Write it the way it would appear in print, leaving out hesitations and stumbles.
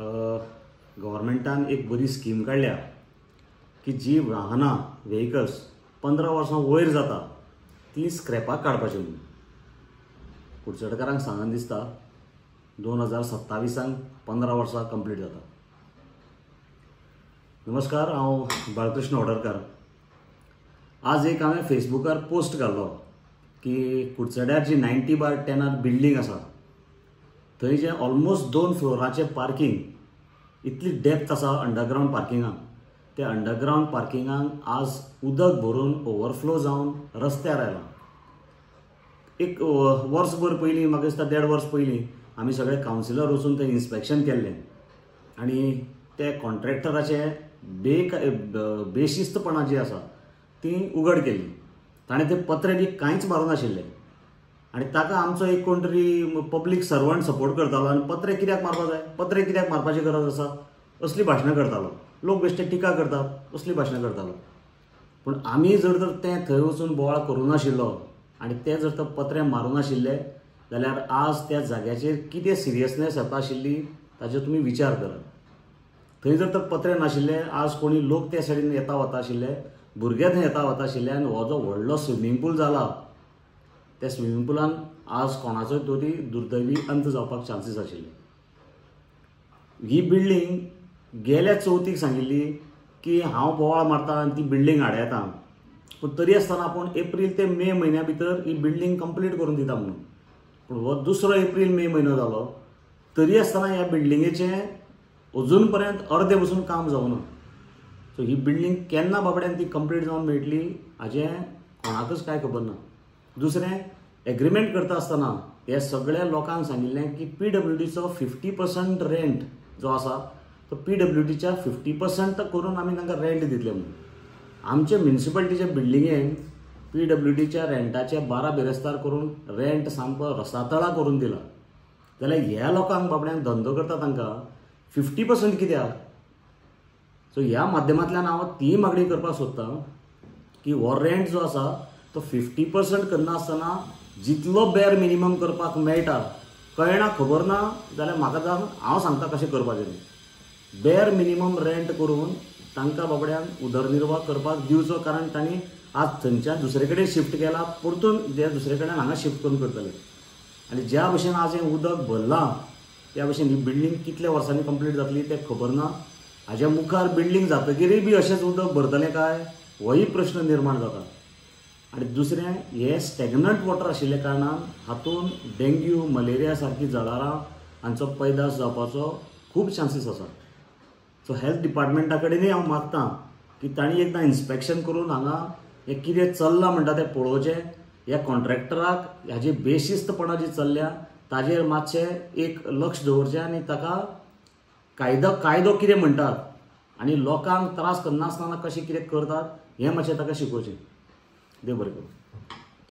गव्हर्मेंटान एक बरी स्कीम काढल्या की जी वाहनां व्हेकल्स 15 वर्सां वयर जाता ती स्क्रॅपाक काडपाची म्हणून कुडचडेकारांक सांगन दिसता 2027 15 वर्सां कंप्लीट जाता। नमस्कार, हांव बाळकृष्ण ओडरकार। आज एक हांवें फेसबुकार पोस्ट घाल्लो की कुडचड्यार जी 90/10 बिल्डींग आसा थंय जे ऑलमोस्ट 2 फ्लोराचें पार्किंग इतली डेप्थ आसा अंडरग्रावंड पार्किंगाक, त्या अंडरग्रावंड पार्किंगाक आज उदक भरून ओवरफ्लो जावन रस्त्यार आयलां। एक वर्सभर पयलीं, म्हाका दिसता 1.5 वर्स पयलीं आमी सगळे कावन्सिलर वचून थंय इन्स्पेक्शन केल्लें आनी ते कॉन्ट्रॅक्टराचे बेशिस्तपणां जी आसा ती उघड केल्ली। ताणें ते पत्रे बी कांयच मारूं नाशिल्ले आनी ताका आमचो एक कोण तरी पब्लीक सर्वंट सपोर्ट करतालो आनी पत्रे कित्याक मारपा जाय, पत्रे कित्याक मारपाची गरज आसा, असली भाशणां करतालो। लोक बेश्टे टिका करतात, असली भाशणां करतालो। पूण आमी जर तें थंय वचून बोवाळ करूं नाशिल्लो आनी ते जर तर पत्रे मारूं नाशिल्ले जाल्यार आज त्या जाग्याचेर कितें सिरियसनेस येता आशिल्ली ताचो तुमी विचार करात। थंय जर तर पत्रे नाशिल्ले, आज कोणी लोक त्या सायडीन येता वता आशिल्ले, भुरगे थंय येता वता आशिल्ले आनी हो जो व्हडलो स्विमींग पूल जाला त्या स्विमींग पुलान आज कोणाचोय तरी दुर्दैवी अंत जावपाक चान्सीस आशिल्ले। ही बिल्डींग गेल्या चवथीक सांगिल्ली की हांव बोवाळ मारता आनी ती बिल्डींग हाड येता, पूण तरी आसतना आपूण एप्रील ते मे म्हयन्या भितर ही बिल्डींग कंप्लीट करून दिता म्हणून। पूण हो 2 एप्रील मे म्हयनो जालो तरी आसतना ह्या बिल्डींगेचें अजून पर्यंत अर्दे पसून काम जावना। सो ही बिल्डींग केन्ना बाबड्यान ती कंप्लीट जावन मेळटली हाचें कोणाकच कांय खबर ना। दुसरें, एग्रीमेंट करता आसतना हे सगळ्या लोकांक सांगिल्लें की PWDचो 50% रेंट जो आसा तो PWDच्या 50% करून आमी तांकां रेंट दितले म्हणून। आमचे म्युनिसिपालिटीचे बिल्डिंगेन PWDच्या रेंटाचे 12 बेरेस्तार करून रेंट सामको रसातळा करून दिला, जाल्यार ह्या लोकांक बाबड्यांक धंदो करता तांकां 50% कित्याक? सो ह्या माध्यमांतल्यान हांव ती मागणी करपाक सोदतां की हो रेंट जो आसा तो 50% करना आसतना जितलो बेर मिनिमम करपाक मेळटा, कळना खबर ना जाल्यार म्हाका सांग, हांव सांगता कशें करपाचें। बेर मिनिमम रेंट करून तांकां बाबड्यांक उदरनिर्वाह करपाक दिवचो, कारण तांणी आज थंयच्यान दुसरे कडेन शिफ्ट केला, परतून जे दुसरे कडेन हांगा शिफ्ट करून करतले। आनी ज्या भशेन आज हें उदक भरलां त्या भशेन ही बिल्डींग कितल्या वर्सांनी कंप्लीट जातली तें खबर ना। हाज्या मुखार बिल्डींग जातकीरय बी अशेंच उदक भरतलें काय होय प्रश्न निर्माण जाता। आनी दुसरें, हे स्टॅग्नंट वॉटर आशिल्ल्या कारणान हातून डेंग्यू, मलेरिया सारकी जळारां हांचो पैदास जावपाचो खूब चान्सीस आसा। सो हेल्थ डिपार्टमेंटा कडेनय हांव मागतां की तांणी एकदां इन्स्पेक्शन करून हांगा हें कितें चल्लां म्हणटा तें पळोवचें। ह्या कॉन्ट्रॅक्टराक ह्याची बेशिस्तपणां जी चल्ल्या ताजेर मातशें एक लक्ष दवरचें आनी ताका कायदो कितें म्हणटात आनी लोकांक त्रास करनासतना कशें कितें करतात हें मातशें ताका शिकोवचें। देव बरें करूं।